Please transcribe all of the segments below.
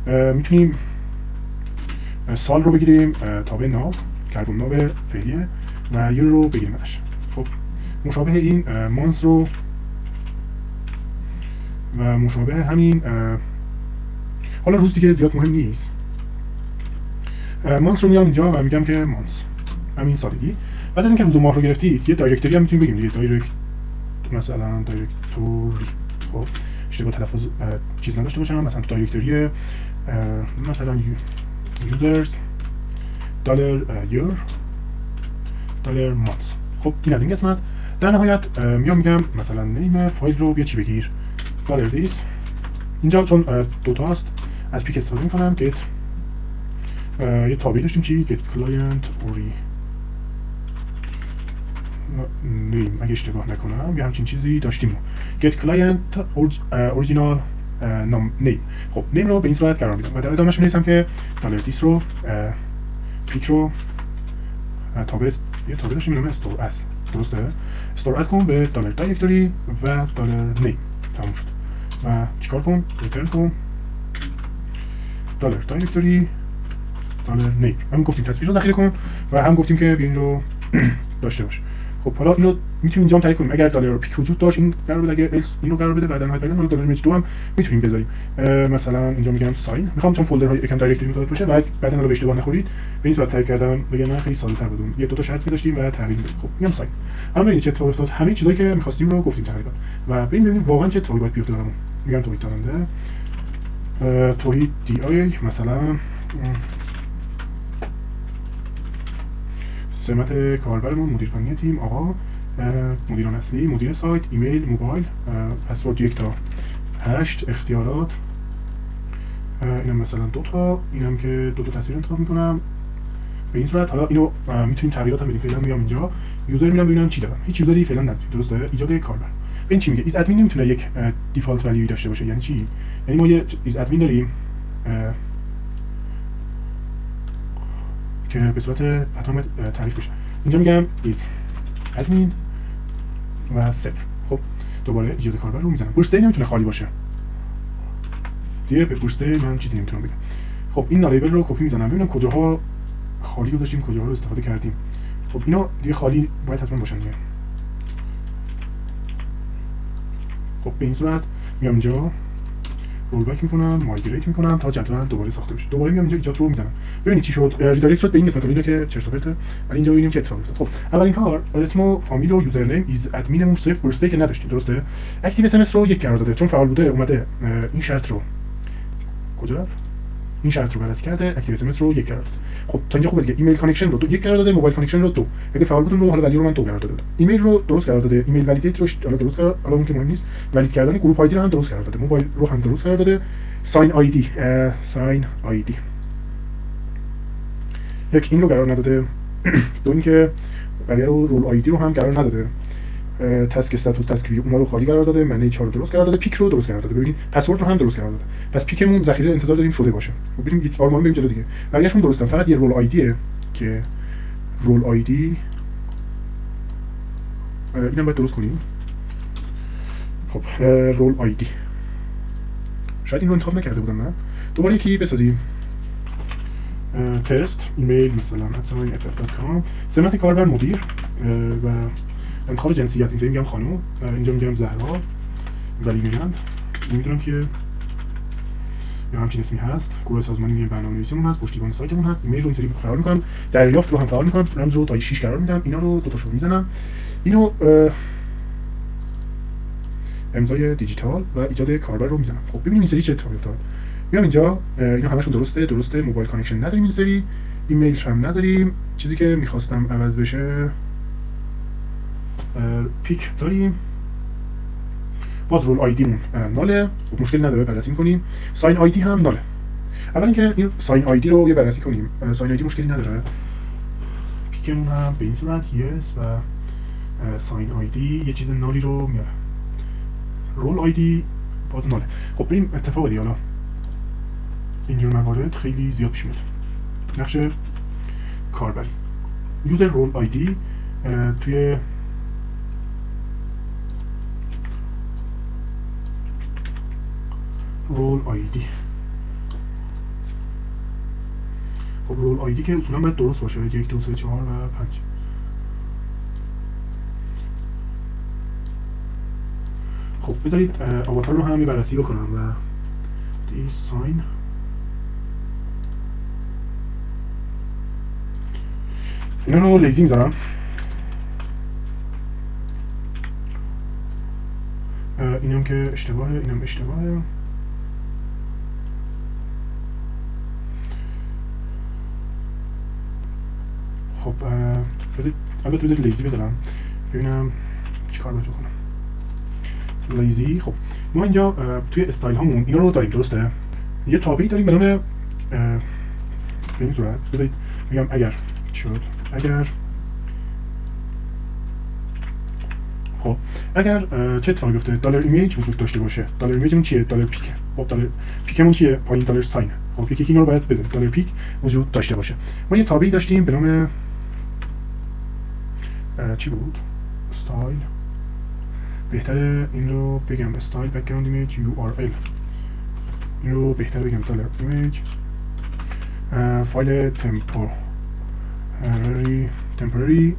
میتونیم سال رو بگیریم تابع ناو، کربن ناو فعلیه و یه رو بگیریم ازش. خب مشابه این مانس رو و مشابه همین حالا روز دیگه زیاد مهم نیست. مانس رو میام اینجا و میگم که مانس همین سادگی. بعد از اینکه روز و ماه رو گرفتید یه دایرکتوری هم میتونیم بگیم دیگه، دایرکت مثلا دایرکتوری. خب اشتباه تلفظ چیز نداشته باشم، مثلا تو دایرکتوری مثلا یوزرز دلار یور دلار مانس. خب این از این قسمت. در نهایت میام میگم مثلا نیم فایل رو بیا چی بگیر دلار دیس. اینجا چون دوتا هست از پیک استفاده میکنم گت یه تابعی داشتیم چی گت کلاینت اوری نیم اگه اشتباه نکنم یا همچین چیزی داشتیم get client original name. خب نیم رو به این صورت قرار میدم و در ادامهش می‌نویسم که دلار دیس رو پیک رو تابع یه تابع داشتیم به نام استور اس، درسته؟ استور اس کن به دلار دایرکتوری و دلار نیم. تموم شد. و چیکار کن؟ ریترن کن دلار دایرکتوری دلار نیم. هم گفتیم تصویر رو ذخیره کن و هم گفتیم که این رو داشته باش. خب حالا اینو میتونیم اینجا هم تعریف کنیم. اگر دلار پیک وجود داشت این قرار بده، اگه else اینو قرار بده و در نهایت حالا دلار ایمیج 2 هم میتونیم بذاریم. مثلا اینجا میگم ساین، میخوام چون فولدرهای یکم دایرکتوری متفاوت باشه و بعدن حالا به اشتباه نخورید به این صورت تعریف کردم بگم خیلی ساده‌تر بود. یه دو تا شرط می‌ذاشتیم و تغییر میدیم. خب میگم ساین. الان ببینید چه اتفاقی افتاد. همه چیزایی که می‌خواستیم رو گفتیم تقریبا و ببینید واقعا چه اتفاقی باید بیفته برامون. میگم توهید دارنده توهید دی آی مثلا سمت کاربرمون، مدیر فنی تیم، آقا، مدیران اصلی، مدیر سایت، ایمیل، موبایل، پسورد 1 تا 8، اختیارات، اینم مثلا 2 تا، اینم که 2 تا تصویر انتخاب میکنم به این صورت. حالا اینو میتونیم تغییرات هم بدیم. فعلا میام اینجا یوزر میرم ببینم چی دارم. هیچ یوزری فعلا نداریم، درسته؟ ایجاد کاربر. ببین چی میگه. ایز ادمین نمیتونه یک دیفالت ولیوی داشته باشه. یعنی چی؟ یعنی ما یه ایز ادمین داریم که به صورت پترن تعریف بشه. اینجا میگم ایز ادمین و صفر. خب دوباره ایجاد کاربر رو میزنم. بورسته نمیتونه خالی باشه دیگه، به بورسته من چیزی نمیتونم بگم. خب این نالیبل رو کپی میزنم ببینم کجاها خالی گذاشتیم کجاها رو استفاده کردیم. خب اینا دیگه خالی باید حتما باشن دیگه. خب به این صورت میام اینجا رول بک میکنم، مایگریت میکنم تا جدول دوباره ساخته بشه. دوباره میام اینجا ایجاد رو میزنم. ببینید چی شد. ریدایرکت شد به این قسمت اینجا که چرت و پرته. ولی اینجا ببینیم چه اتفاقی افتاد. خب اولین کار اسم و فامیل و یوزر نیم ایز ادمینمون صفر برسته که نداشتیم، درسته؟ اکتیو اس ام اس رو 1 قرار داده چون فعال بوده، اومده این شرط رو کجا رفت؟ این شرط رو بررسی کرده، اکتیو اس ام اس رو 1 قرار داده. خب تا اینجا خوبه دیگه. ایمیل کانکشن رو 1 قرار داده، موبایل کانکشن رو 2. اگه فعال بود رو حالا ولی رو من 2 قرار داده. ایمیل رو درست قرار داده، ایمیل ولیدیت رو حالا درست قرار، حالا اون که مهم نیست. ولید کردن گروه آیدی رو هم درست قرار داده، موبایل رو هم درست قرار داده. ساین آیدی یک این رو قرار نداده. دو اینکه بقیه رو رول آیدی رو هم قرار نداده. تاسک استاتوس تاسک ویو اونها رو خالی قرار داده. منیج رو درست قرار داده. پیک رو درست قرار داده. ببینید پسورد رو هم درست قرار داده. پس پیکمون ذخیره انتظار داریم شده باشه. خب بریم یک آرمان بریم جلو دیگه. بقیه‌شون درستن، فقط یه رول آیدیه که رول آیدی اینم باید درست کنیم. خب رول آیدی شاید این رو انتخاب نکرده بودم من. دوباره یکی بسازیم. تست ایمیل مثلا @ff.com، سمت کاربر مدیر و انتخاب جنسیت. اینجا میگم خانم، اینجا میگم زهرا ولی میگم نمیدونم که یا همچین اسمی هست. گروه سازمانی میگم برنامه نویسیمون هست، پشتیبان سایتمون هست. ایمیل رو این سری فعال میکنم، دریافت رو هم فعال میکنم، رمز رو تا 6 قرار میدم. اینا رو دو تاشو میزنم. اینو امضای دیجیتال و ایجاد کاربر رو میزنم. خب ببینیم این سری چه اتفاقی افتاد. میام اینجا اینا همشون درسته. موبایل کانکشن نداریم این سری، ایمیل هم نداریم. چیزی که میخواستم عوض بشه پیک داریم. باز رول آیدیمون ناله. خب مشکلی نداره، بررسی می‌کنیم. ساین آیدی هم ناله. اول اینکه این ساین آیدی رو یه بررسی کنیم. ساین آیدی مشکلی نداره. پیکمون هم به این صورت یس و ساین آیدی یه چیز نالی رو میاره. رول آیدی باز ناله. خب بریم اتفاق دیگه. حالا اینجور موارد خیلی زیاد پیش میاد. نقش کاربری یوزر رول آیدی توی رول آیدی خب رول آیدی که اصولا باید درست باشه، 1 2 3 4 و 5. خب بذارید آواتار رو هم بررسی بکنم و دیزاین اینا رو لیزی میذارم. اینم که اشتباهه، اینم اشتباهه. خب البته بذارید لیزی بذارم ببینم چیکار باید بکنم. لیزی. خب ما اینجا توی استایل هامون اینا رو داریم، درسته؟ یه تابعی داریم به نام به این صورت، بذارید میگم اگر شد، خب اگر چه اتفاقی بیفته دلار ایمیج وجود داشته باشه. دلار ایمیجمون چیه؟ دلار پیکه. خب دلار پیکمون چیه؟ پایین دلار ساینه. خب پیک اینا رو باید بزنیم، دلار پیک وجود داشته باشه. ما یه تابعی داشتیم به نام چی بود؟ استایل. بهتره این رو بگم استایل بک‌گراند ایمیج URL. این رو بهتره بگم دلار ایمیج فایل temporary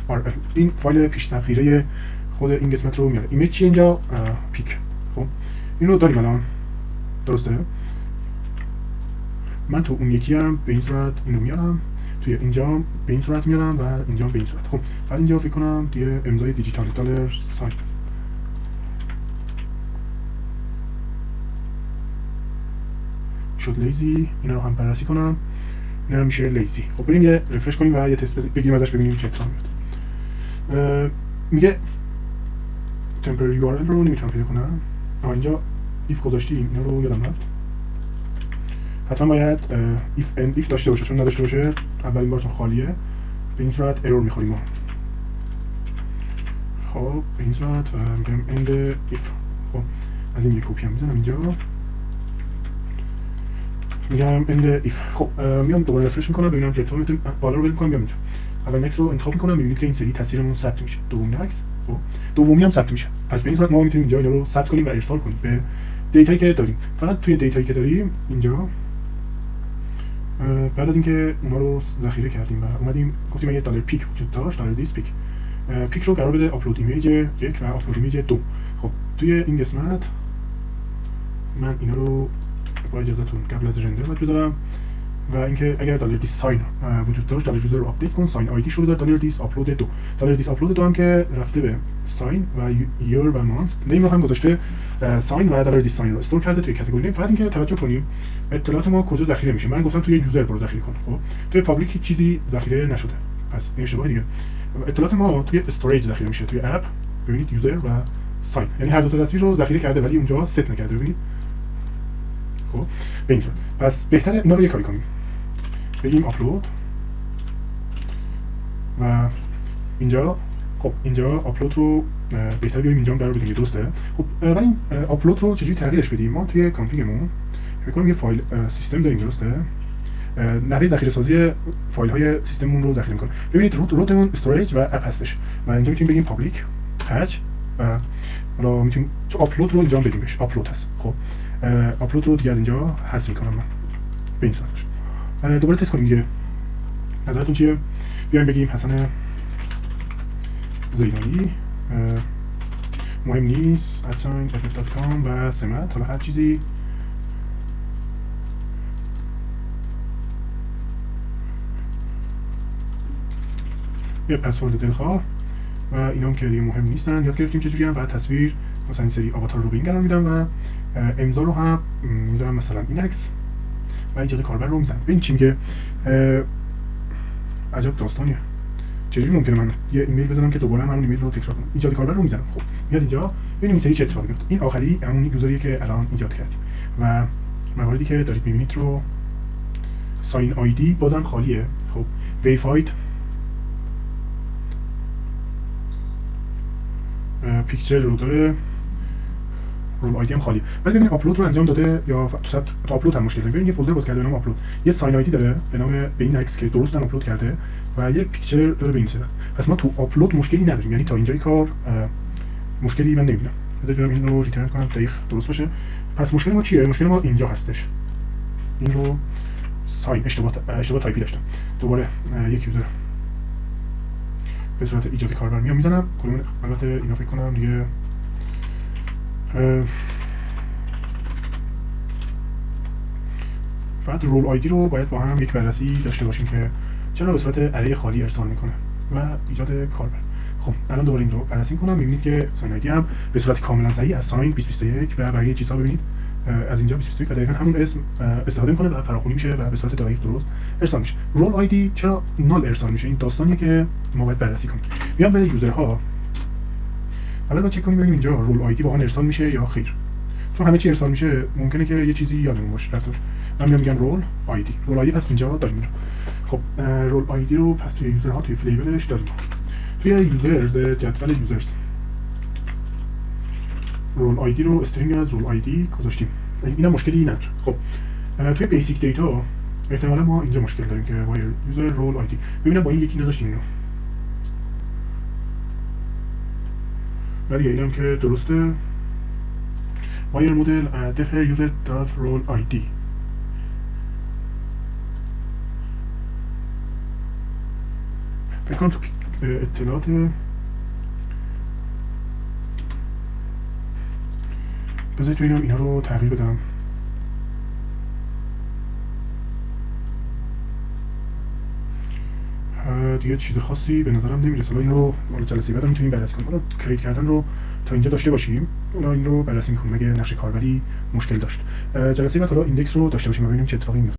URL. این فایل پیش ذخیره خود این قسمت رو میاره. ایمیج چیه اینجا؟ پیک. خب این رو داریم الان، درسته؟ من تو اون یکی هم به این صورت اینو میارم، توی اینجا به این صورت میارم و اینجا به این صورت. خب بعد اینجا فکر کنم دیگه امضای دیجیتال دلار ساین شد. لیزی اینا رو هم بررسی کنم، اینا میشه لیزی. خب بریم یه رفرش کنیم و یه تست بگیریم ازش ببینیم چه اتفاقی میفته. میگه temporary URL رو نمیتونم پیدا کنم. اینجا if گذاشتیم، اینا رو یادم رفت. حتما باید if داشته باشه، چون نداشته باشه اولین بارشون خالیه. به این صورت ارور میخوریم ما. خب به این صورت و میگم end if. خب از این یه کپی هم میزنم اینجا، میگم end if. خب میام دوباره رفرش میکنم ببینم چه اتفاقی میفته. بالا رو ول میکنم بیام اینجا، اول عکس رو انتخاب میکنم، میبینید که این سری تصویرمون ثبت میشه. دومی عکس، خب دومی هم ثبت میشه. پس به این صورت ما میتونیم اینجا اینا رو ثبت کنیم و ارسال کنیم به دیتایی که داریم. فقط توی دیتایی که داریم اینجا بعد از اینکه اونا رو ذخیره کردیم و اومدیم گفتیم اگه دلار پیک وجود داشت، دلار دیس پیک، پیک رو قرار بده آپلود ایمیج 1 و آپلود ایمیج 2. خب توی این قسمت من اینا رو با اجازهتون قبل از رندر باید بذارم و اینکه اگر دلار دیس ساین وجود داشت دلار یوزر رو آپدیت کن، ساین آیدی شو بذار دلار دیس آپلود 2. دلار دیس آپلود 2 هم که رفته به ساین و یور و مانث، نیم رو هم گذاشته ساین و دلار دیس ساین رو استور کرده توی کاتگوری نیم. فقط اینکه توجه کنیم اطلاعات ما کجا ذخیره میشه. من گفتم توی یوزر برو ذخیره کن، خب توی پابلیک چیزی ذخیره نشده، پس این اشتباهه دیگه. اطلاعات ما توی استوریج ذخیره میشه، توی اپ ببینید یوزر و ساین، یعنی هر دو تا تصویر رو ذخیره کرده ولی اونجا ست نکرده. ببینید خب به این صورت. پس بهتره اینا رو یه کاری کنیم، بگیم آپلود و اینجا خب اینجا آپلود رو بهتره بیاریم اینجا قرار بدیم، درسته؟ خب ولی آپلود رو چجوری تغییرش بدیم؟ ما توی کانفیگمون فکر کنم یه فایل سیستم داریم، درسته؟ نحوه ذخیره سازی فایل های سیستممون رو ذخیره می‌کنه. ببینید روتمون استوریج و اپ هستش و اینجا میتونیم بگیم پابلیک پچ و حالا میتونیم چون آپلود رو اینجا بدیم بهش آپلود هست. خب آپلود رو دیگه از اینجا حذف می‌کنم من به این صورت. دوباره تست کنیم دیگه. نظرتون چیه؟ بیایم بگیم حسن زیرنویس مهم نیست @ff.com و ثابت، حالا هر چیزی یه پسورد دلخواه و اینا هم که دیگه مهم نیستن. یاد گرفتیم چجوری هم. و تصویر مثلا این سری آواتار رو به این قرار میدم و امضا رو هم میذارم مثلا این عکس و این کاربر رو میزنم. ببین چی میگه. عجب داستانیه. چجوری ممکنه من یه ایمیل بزنم که دوباره همون ایمیل رو تکرار کنم؟ ایجاد کاربر رو میزنم. خب میاد اینجا ببینیم این سری چه اتفاقی میفته. این آخری همون یوزریه که الان ایجاد کردیم و مواردی که دارید میبینید رو ساین آیدی بازم خالیه. خب وریفاید پیکچر رو داره، رول آیدی هم خالیه. ولی ببینید آپلود رو انجام داده یا تو آپلود هم مشکل داره. ببینید یه فولدر باز کرده به نام آپلود، یه ساین آیدی داره به نام به این عکس که درست هم آپلود کرده و یه پیکچر داره به این صورت. پس ما تو آپلود مشکلی نداریم، یعنی تا اینجای کار مشکلی من نمیبینم. بذارید این رو ریترن کنم دقیق درست باشه. پس مشکل ما چیه؟ مشکل ما اینجا هستش. این رو ساین اشتباه تایپی داشتم. دوباره یک یوزر به صورت ایجاد کاربر میزنم. کدوم البته اینا فکر کنم دیگه فقط رول آیدی رو باید با هم یک بررسی داشته باشیم که چرا به صورت اره خالی ارسال میکنه و ایجاد کاربر. خب الان دوباره این رو بررسی میکنم. میبینید که ساین آیدی هم به صورت کاملا صحیح از ساین 2021 و بقیه چیزها ببینید از اینجا 2021 و دقیقاً همون اسم استفاده میکنه و فراخوانی میشه و به صورت دقیق درست ارسال میشه. رول آیدی چرا نال ارسال میشه؟ این داستانیه که ما باید بررسی کنیم. میام به یوزرها اول با چک کنیم ببینیم اینجا رول آیدی واقعا ارسال میشه یا خیر. چون همه چی ارسال میشه ممکنه که یه چیزی یادمون باشه رفتش. من میگم رول آیدی پس اینجا داریم. خب رول آیدی رو پس توی یوزرها توی فلیبلش داریم. توی یوزرز جدول یوزرز رول آیدی رو استرینگ از رول آیدی گذاشتیم. اینا مشکلی نداره. خب توی بیسیک دیتا احتمالا ما اینجا مشکل داریم که وایر یوزر رول آیدی. ببینم با این یکی نداشتیم اینو. ولی اینم که درسته. وایر مدل def user does role ID. فکر کنم تو اطلاعات بذارید ببینم اینا رو تغییر بدم. دیگه چیز خاصی به نظرم نمیرسه. حالا این رو جلسه بعد میتونیم بررسی کنیم. حالا کریت کردن رو تا اینجا داشته باشیم. حالا این رو بررسی می‌کنیم اگه نقش کاربری مشکل داشت. جلسه بعد حالا ایندکس رو داشته باشیم و ببینیم چه اتفاقی میفته.